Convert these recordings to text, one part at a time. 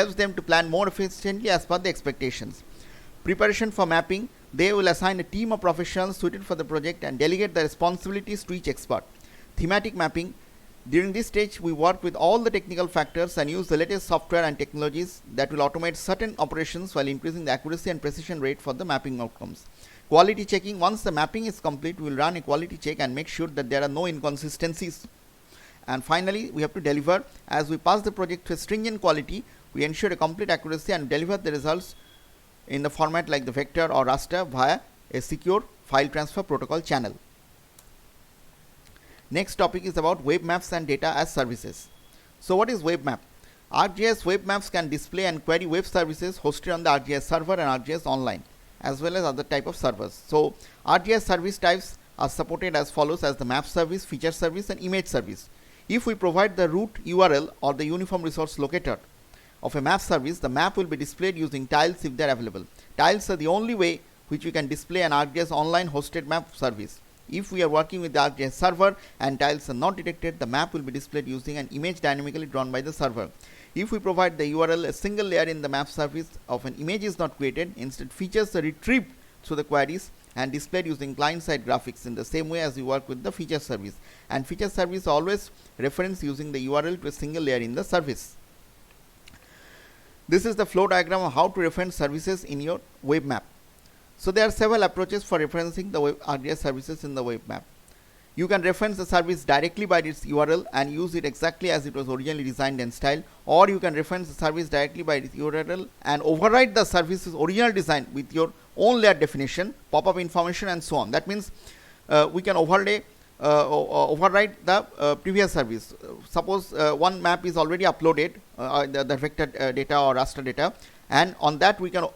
helps them to plan more efficiently as per the expectations. Preparation for mapping, they will assign a team of professionals suited for the project and delegate the responsibilities to each expert. Thematic mapping, during this stage we work with all the technical factors and use the latest software and technologies that will automate certain operations while increasing the accuracy and precision rate for the mapping outcomes. Quality checking, once the mapping is complete, we will run a quality check and make sure that there are no inconsistencies. And finally, we have to deliver. As we pass the project to a stringent quality, we ensure a complete accuracy and deliver the results in the format like the vector or raster via a secure file transfer protocol channel. Next topic is about web maps and data as services. So what is web map? ArcGIS web maps can display and query web services hosted on the ArcGIS server and ArcGIS online, as well as other type of servers. So ArcGIS service types are supported as follows as the map service, feature service and image service. If we provide the root URL or the uniform resource locator of a map service, the map will be displayed using tiles if they are available. Tiles are the only way which we can display an ArcGIS online hosted map service. If we are working with the ArcGIS server and tiles are not detected, the map will be displayed using an image dynamically drawn by the server. If we provide the URL, a single layer in the map service of an image is not created. Instead, features are retrieved through the queries and displayed using client-side graphics in the same way as we work with the feature service. And feature service always reference using the URL to a single layer in the service. This is the flow diagram of how to reference services in your web map. So there are several approaches for referencing the ArcGIS services in the web map. You can reference the service directly by its URL and use it exactly as it was originally designed and styled, or you can reference the service directly by its URL and override the service's original design with your own layer definition, pop-up information and so on. That means we can override the previous service. Suppose one map is already uploaded, the vector data or raster data, and on that we can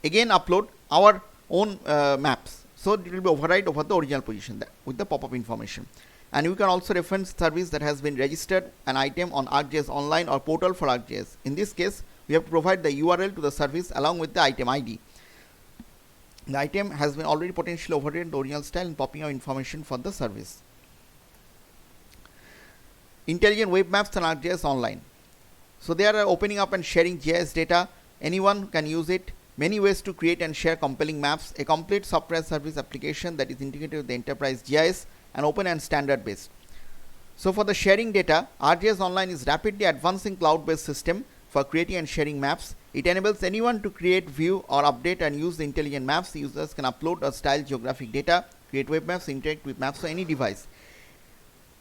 again upload our own maps. So it will be override over the original position with the pop-up information. And you can also reference service that has been registered an item on ArcGIS online or portal for ArcGIS. In this case, we have to provide the URL to the service along with the item ID. The item has been already potentially overridden the original style and popping out information for the service. Intelligent web maps and ArcGIS online. So they are opening up and sharing GIS data. Anyone can use it. Many ways to create and share compelling maps. A complete software service application that is integrated with the enterprise GIS and open and standard based. So for the sharing data, ArcGIS Online is rapidly advancing cloud-based system for creating and sharing maps. It enables anyone to create, view or update and use the intelligent maps. Users can upload or style geographic data, create web maps, interact with maps for any device.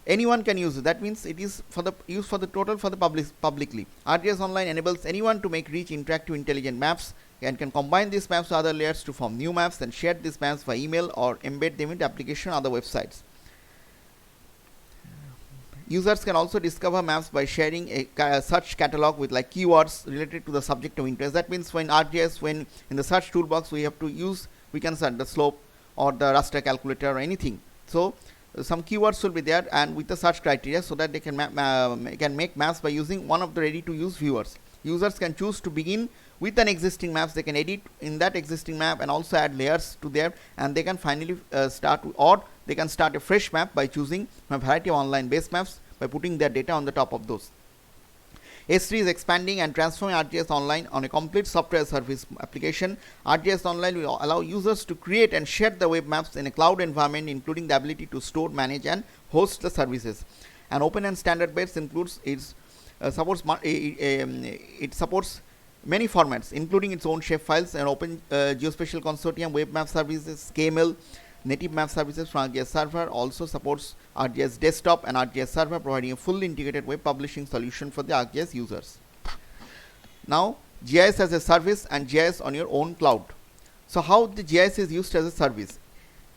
Anyone can use it. That means it is for the use for the total for the publicly. ArcGIS Online enables anyone to make rich, interactive, intelligent maps and can combine these maps with other layers to form new maps and share these maps by email or embed them into application or other websites. Users can also discover maps by sharing a search catalog with like keywords related to the subject of interest. That means when ArcGIS, when in the search toolbox we have to use, we can search the slope or the raster calculator or anything. So some keywords will be there and with the search criteria so that they can make maps by using one of the ready to use viewers. Users can choose to begin with an existing maps. They can edit in that existing map and also add layers to there, and they can finally start a fresh map by choosing a variety of online based maps by putting their data on the top of those. S3 is expanding and transforming ArcGIS Online on a complete software service application. ArcGIS Online will allow users to create and share the web maps in a cloud environment, including the ability to store, manage and host the services. And open and standard based includes it supports many formats, including its own shapefiles and open geospatial consortium web map services, KML, native map services from ArcGIS server. Also supports ArcGIS desktop and ArcGIS server, providing a fully integrated web publishing solution for the ArcGIS users. Now GIS as a service and GIS on your own cloud. So how the GIS is used as a service?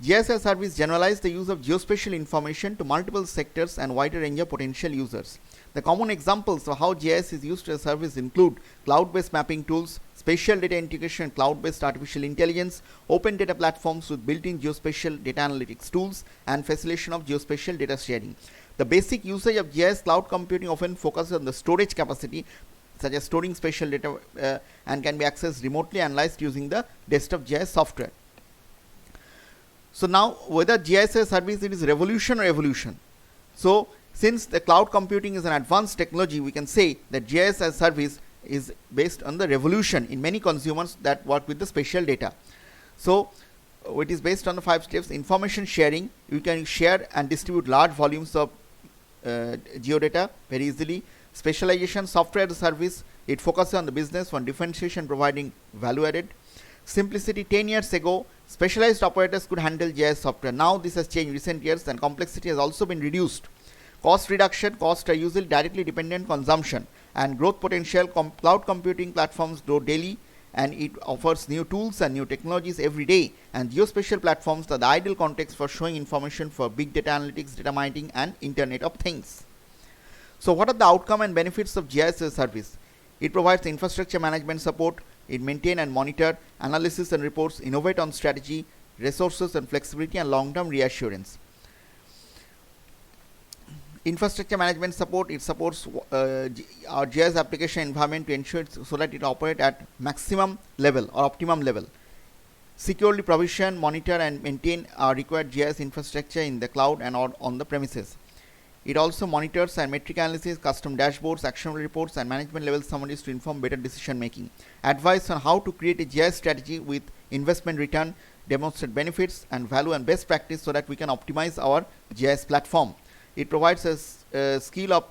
GIS as a service generalizes the use of geospatial information to multiple sectors and wider range of potential users. The common examples of how GIS is used as a service include cloud-based mapping tools, spatial data integration, cloud-based artificial intelligence, open data platforms with built-in geospatial data analytics tools, and facilitation of geospatial data sharing. The basic usage of GIS cloud computing often focuses on the storage capacity, such as storing spatial data and can be accessed remotely and analyzed using the desktop GIS software. So now whether GIS as a service, it is revolution or evolution. So since the cloud computing is an advanced technology, we can say that GIS as a service is based on the revolution in many consumers that work with the spatial data. So it is based on the 5 steps. Information sharing, you can share and distribute large volumes of geodata very easily. Specialization, software as a service, it focuses on the business for differentiation, providing value added. Simplicity, 10 years ago specialized operators could handle GIS software. Now this has changed in recent years and complexity has also been reduced. Cost reduction, costs are usually directly dependent on consumption, and growth potential, cloud computing platforms grow daily and it offers new tools and new technologies every day, and geospatial platforms are the ideal context for showing information for big data analytics, data mining and Internet of Things. So what are the outcome and benefits of GIS as a service? It provides infrastructure management support, it maintain and monitor, analysis and reports, innovate on strategy, resources and flexibility and long-term reassurance. Infrastructure management support, it supports our GIS application environment to ensure so that it operates at maximum level or optimum level. Securely provision, monitor and maintain our required GIS infrastructure in the cloud and or on the premises. It also monitors and metric analysis, custom dashboards, actionable reports and management level summaries to inform better decision making. Advice on how to create a GIS strategy with investment return, demonstrate benefits and value and best practice so that we can optimize our GIS platform. It provides a skill of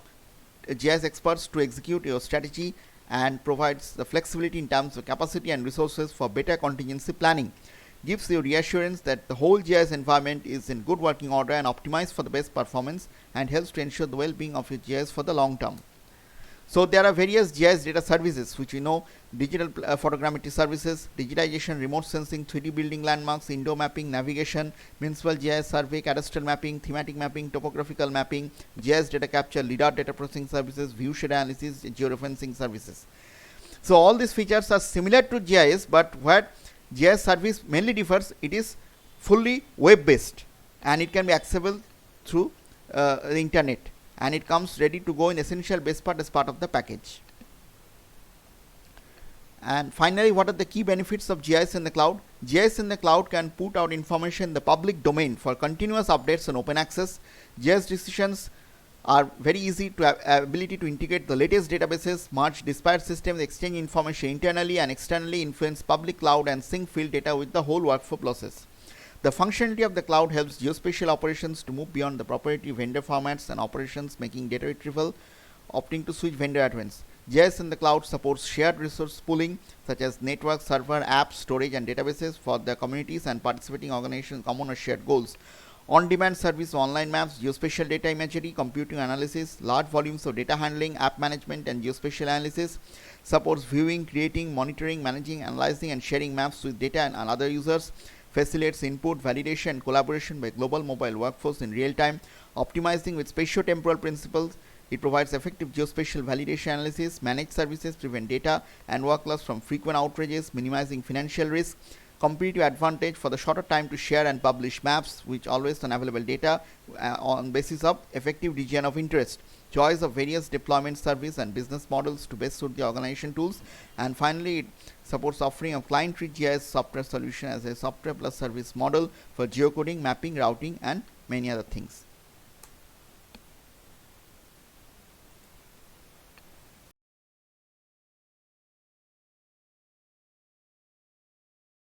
GIS experts to execute your strategy and provides the flexibility in terms of capacity and resources for better contingency planning. Gives you reassurance that the whole GIS environment is in good working order and optimized for the best performance, and helps to ensure the well-being of your GIS for the long term. So there are various GIS data services which we know: digital photogrammetry services, digitization, remote sensing, 3D building landmarks, indoor mapping, navigation, municipal GIS survey, cadastral mapping, thematic mapping, topographical mapping, GIS data capture, LIDAR data processing services, view shed analysis, georeferencing services. So all these features are similar to GIS, but where GIS service mainly differs, it is fully web based and it can be accessible through the internet, and it comes ready to go in essential base part as part of the package. And finally, what are the key benefits of GIS in the cloud? GIS in the cloud can put out information in the public domain for continuous updates and open access. GIS decisions are very easy to have ability to integrate the latest databases, merge disparate systems, exchange information internally and externally, influence public cloud and sync field data with the whole workflow process. The functionality of the cloud helps geospatial operations to move beyond the proprietary vendor formats and operations, making data retrieval, opting to switch vendor at once. GIS in the cloud supports shared resource pooling such as network, server, apps, storage and databases for the communities and participating organizations common or shared goals. On-demand service, online maps, geospatial data imagery, computing analysis, large volumes of data handling, app management and geospatial analysis. Supports viewing, creating, monitoring, managing, analyzing and sharing maps with data and other users. Facilitates input, validation and collaboration by global mobile workforce in real time. Optimizing with spatio-temporal principles. It provides effective geospatial validation analysis, managed services, prevent data and workloads from frequent outages, minimizing financial risk. Competitive advantage for the shorter time to share and publish maps which always on available data on basis of effective region of interest. Choice of various deployment service and business models to best suit the organization tools. And finally, it supports offering of client-free GIS software solution as a software plus service model for geocoding, mapping, routing and many other things.